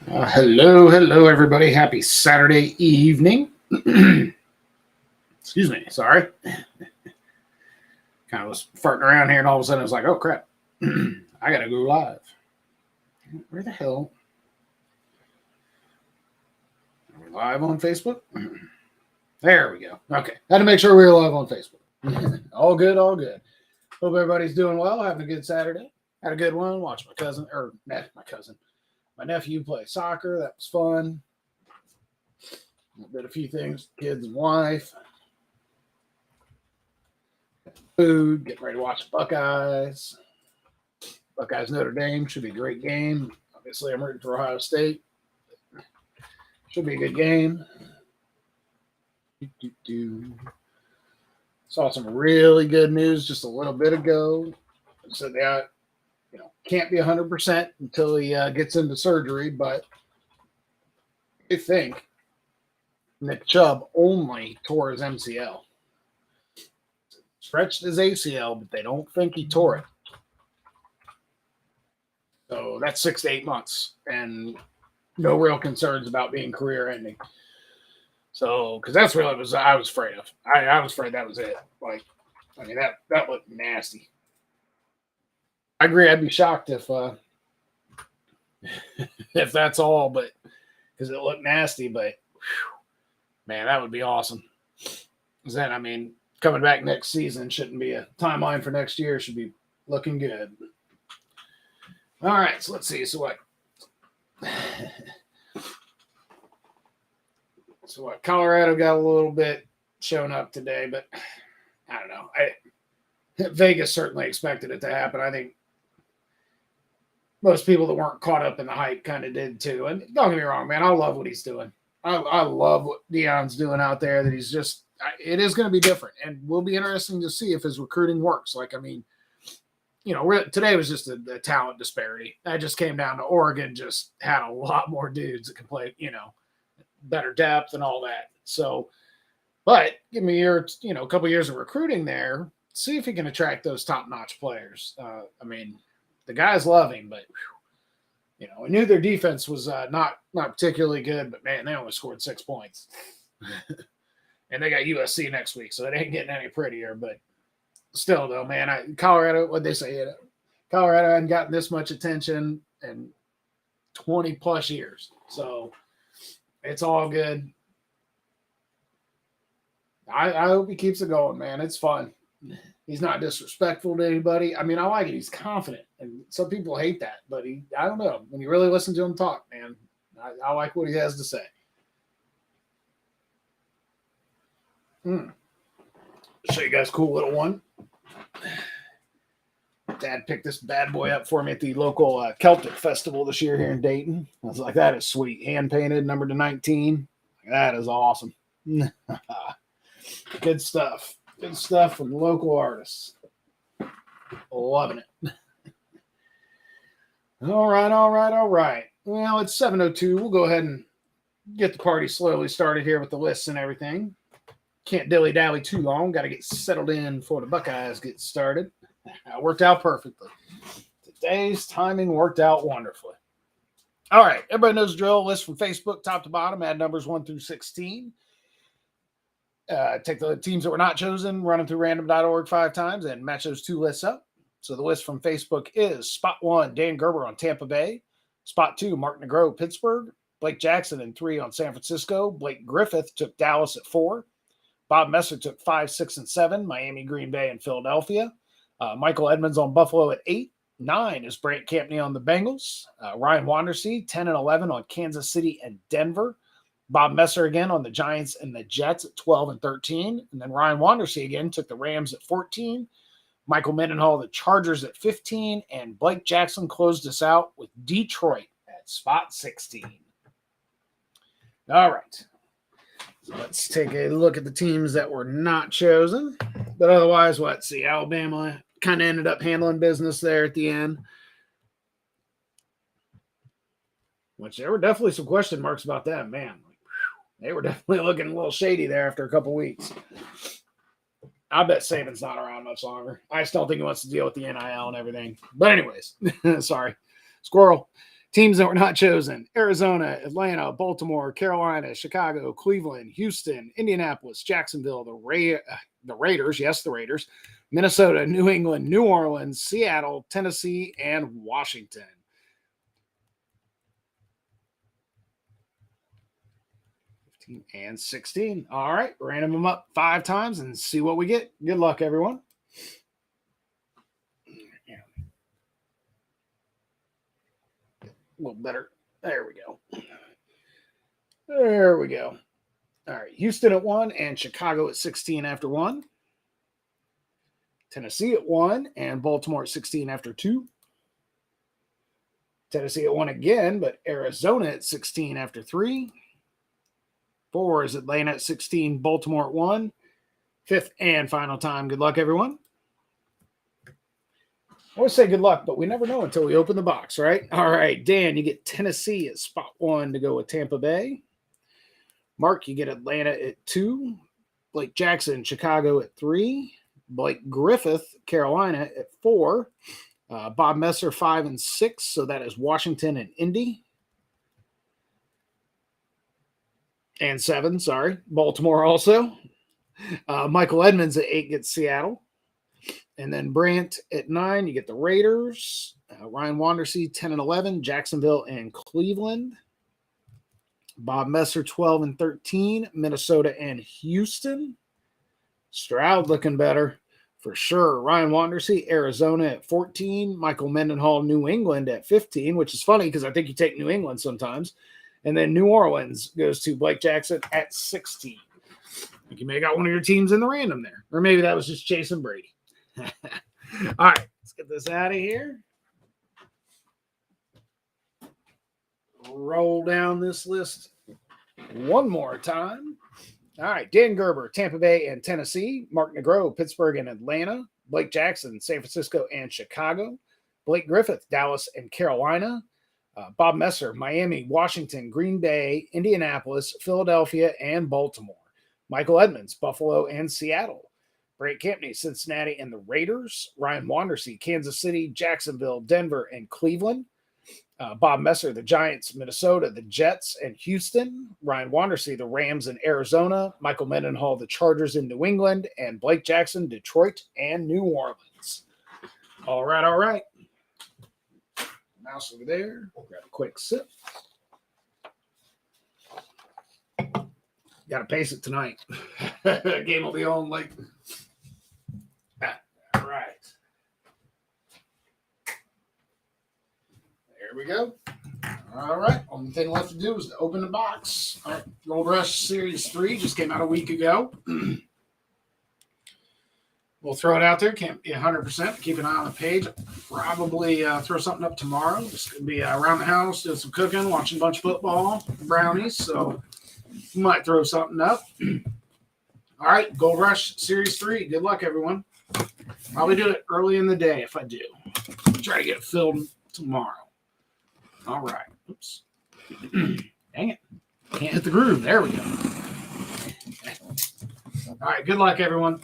Hello, everybody. Happy Saturday evening. Excuse me. Sorry. Kind of was farting around here, and all of a sudden I was like, oh, crap. I got to go live. Where the hell? Are we live on Facebook? There we go. Okay. Had to make sure we were live on Facebook. All good, all good. Hope everybody's doing well, having a good Saturday. Had a good one. Watched my nephew play soccer. That was fun. Did a few things, kids and wife. Food, getting ready to watch Buckeyes. Buckeyes Notre Dame should be a great game. Obviously, I'm rooting for Ohio State. Should be a good game. Saw some really good news just a little bit ago. So they can't be 100% until he gets into surgery, but they think Nick Chubb only tore his MCL. Stretched his ACL, but they don't think he tore it. So that's 6 to 8 months, and no real concerns about being career ending. So, because that's really what I was afraid of. I was afraid that was it. That looked nasty. I agree. I'd be shocked if if that's all, but because it looked nasty. But man, that would be awesome. Because then, coming back next season shouldn't be a timeline for next year. Should be looking good. All right, so let's see. So what? Colorado got a little bit shown up today, but I don't know. Vegas certainly expected it to happen. I think most people that weren't caught up in the hype kind of did too. And don't get me wrong, man. I love what he's doing. I love what Deion's doing out there. That he's just. It is going to be different, and will be interesting to see if his recruiting works. Today was just a talent disparity. That just came down to Oregon just had a lot more dudes that can play, better depth and all that. So, but give me a couple years of recruiting there, see if he can attract those top-notch players. The guys love him, but I knew their defense was not particularly good, but man, they only scored 6 points. And they got USC next week, so it ain't getting any prettier, but still, though, man, Colorado, what'd they say? Colorado hadn't gotten this much attention in 20-plus years. So it's all good. I hope he keeps it going, man. It's fun. He's not disrespectful to anybody. I like it. He's confident. And some people hate that, but I don't know. When you really listen to him talk, man, I like what he has to say. Show you guys a cool little one. Dad picked this bad boy up for me at the local Celtic festival this year here in Dayton. I was like, that is sweet. Hand painted, numbered to 19. That is awesome. Good stuff. Good stuff from local artists. Loving it. All right. Well, it's 7:02. We'll go ahead and get the party slowly started here with the lists and everything. Can't dilly-dally too long. Got to get settled in before the Buckeyes get started. That worked out perfectly. Today's timing worked out wonderfully. All right. Everybody knows the drill. List from Facebook, top to bottom. Add numbers 1 through 16. Take the teams that were not chosen, run them through random.org 5 times, and match those 2 lists up. So the list from Facebook is spot 1, Dan Gerber on Tampa Bay. Spot 2, Mark Negro, Pittsburgh. Blake Jackson in 3 on San Francisco. Blake Griffith took Dallas at 4. Bob Messer took 5, 6, and 7, Miami, Green Bay, and Philadelphia. Michael Edmonds on Buffalo at 8. 9 is Brant Campney on the Bengals. Ryan Wandersee, 10 and 11 on Kansas City and Denver. Bob Messer again on the Giants and the Jets at 12 and 13. And then Ryan Wandersee again took the Rams at 14. Michael Mendenhall, the Chargers at 15. And Blake Jackson closed us out with Detroit at spot 16. All right. Let's take a look at the teams that were not chosen. But otherwise, Alabama kind of ended up handling business there at the end. Which there were definitely some question marks about that, man. They were definitely looking a little shady there after a couple weeks. I bet Saban's not around much longer. I still think he wants to deal with the NIL and everything. But anyways, sorry. Squirrel. Teams that were not chosen: Arizona, Atlanta, Baltimore, Carolina, Chicago, Cleveland, Houston, Indianapolis, Jacksonville, the Raiders, yes, the Raiders, Minnesota, New England, New Orleans, Seattle, Tennessee, and Washington. And 16. All right, random them up 5 times and see what we get. Good luck, everyone. Yeah. A little better. There we go. There we go. All right, Houston at 1 and Chicago at 16 after 1. Tennessee at 1 and Baltimore at 16 after 2. Tennessee at 1 again, but Arizona at 16 after 3. 4 is Atlanta at 16, Baltimore at 1. 5th and final time. Good luck, everyone. I always say good luck, but we never know until we open the box, right? All right, Dan, you get Tennessee at spot 1 to go with Tampa Bay. Mark, you get Atlanta at 2. Blake Jackson, Chicago at 3. Blake Griffith, Carolina at 4. Bob Messer, 5 and 6. So that is Washington and Indy. And 7, sorry. Baltimore also. Michael Edmonds at 8 gets Seattle. And then Brant at 9, you get the Raiders. Ryan Wandersee, 10 and 11. Jacksonville and Cleveland. Bob Messer, 12 and 13. Minnesota and Houston. Stroud looking better for sure. Ryan Wandersee, Arizona at 14. Michael Mendenhall, New England at 15, which is funny because I think you take New England sometimes. And then New Orleans goes to Blake Jackson at 16. I think you may have got one of your teams in the random there. Or maybe that was just Jason Brady. All right, let's get this out of here. Roll down this list one more time. All right, Dan Gerber, Tampa Bay and Tennessee. Mark Negro, Pittsburgh and Atlanta. Blake Jackson, San Francisco and Chicago. Blake Griffith, Dallas and Carolina. Bob Messer, Miami, Washington, Green Bay, Indianapolis, Philadelphia, and Baltimore. Michael Edmonds, Buffalo and Seattle. Brant Campney, Cincinnati and the Raiders. Ryan Wandersee, Kansas City, Jacksonville, Denver, and Cleveland. Bob Messer, the Giants, Minnesota, the Jets, and Houston. Ryan Wandersee, the Rams in Arizona. Michael Mendenhall, the Chargers in New England. And Blake Jackson, Detroit and New Orleans. All right, all right. Mouse over there. We'll grab a quick sip. Got to pace it tonight. Game will be on late. All right. There we go. All right. Only thing left to do is to open the box. All right. Gold Rush Series 3 just came out a week ago. We'll throw it out there. Can't be 100%. Keep an eye on the page. Probably throw something up tomorrow. Just going to be around the house, doing some cooking, watching a bunch of football, brownies. So might throw something up. All right. Gold Rush Series 3. Good luck, everyone. Probably do it early in the day if I do. Try to get it filled tomorrow. All right. Oops. Dang it. Can't hit the groove. There we go. All right. Good luck, everyone.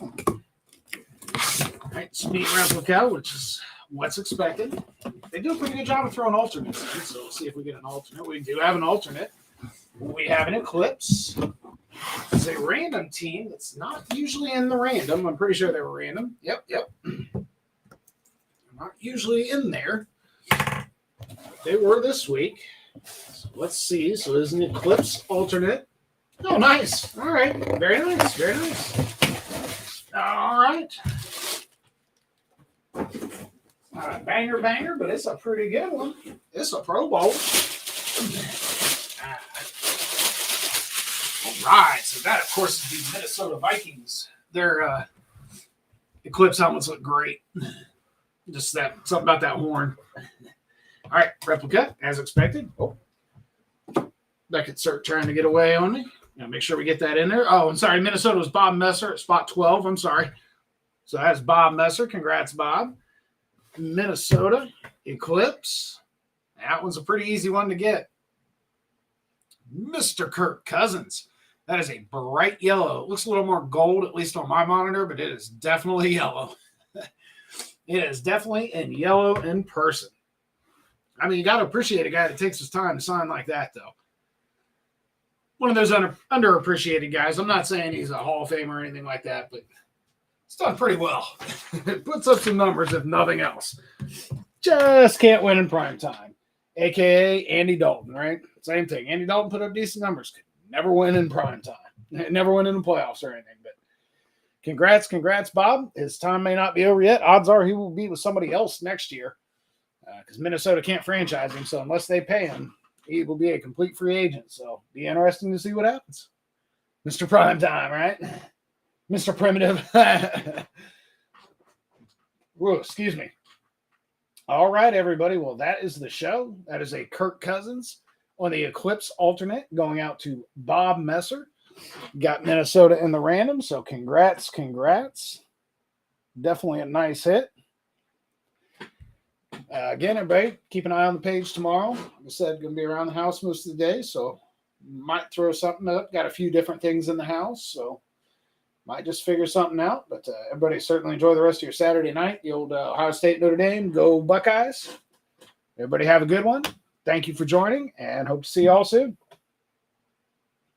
All right, Speed Replica, which is what's expected. They do a pretty good job of throwing alternates in, so we'll see if we get an alternate. We do have an alternate. We have an Eclipse. It's a random team that's not usually in the random. I'm pretty sure they were random. Yep. Not usually in there. They were this week. So let's see. So there's an Eclipse alternate. Oh, nice. All right. Very nice. Very nice. All right. Not a banger, but it's a pretty good one. It's a Pro Bowl. All right, so that, of course, is the Minnesota Vikings. Their Eclipse helmets look great. Just that, something about that horn. All right, replica, as expected. Oh, Beckett start trying to get away on me. Make sure we get that in there. Oh, I'm sorry, Minnesota was Bob Messer at spot 12. I'm sorry. So that's Bob Messer. Congrats, Bob. Minnesota Eclipse. That one's a pretty easy one to get. Mr. Kirk Cousins. That is a bright yellow. It looks a little more gold, at least on my monitor, but it is definitely yellow. It is definitely in yellow in person. I mean, you got to appreciate a guy that takes his time to sign like that, though. One of those underappreciated guys. I'm not saying he's a Hall of Famer or anything like that, but it's done pretty well. Puts up some numbers, if nothing else. Just can't win in prime time, a.k.a. Andy Dalton, right? Same thing. Andy Dalton put up decent numbers. Could never win in prime time. Never win in the playoffs or anything. But congrats, Bob. His time may not be over yet. Odds are he will be with somebody else next year because Minnesota can't franchise him. So unless they pay him, he will be a complete free agent. So be interesting to see what happens. Mr. Prime Time, right? Mr. Primitive. Whoa, excuse me. All right, everybody. Well, that is the show. That is a Kirk Cousins on the Eclipse alternate going out to Bob Messer. Got Minnesota in the random, so congrats. Definitely a nice hit. Again, everybody, keep an eye on the page tomorrow. Like I said, going to be around the house most of the day, so might throw something up. Got a few different things in the house, so might just figure something out. But everybody certainly enjoy the rest of your Saturday night. The old Ohio State Notre Dame. Go Buckeyes. Everybody have a good one. Thank you for joining, and hope to see you all soon.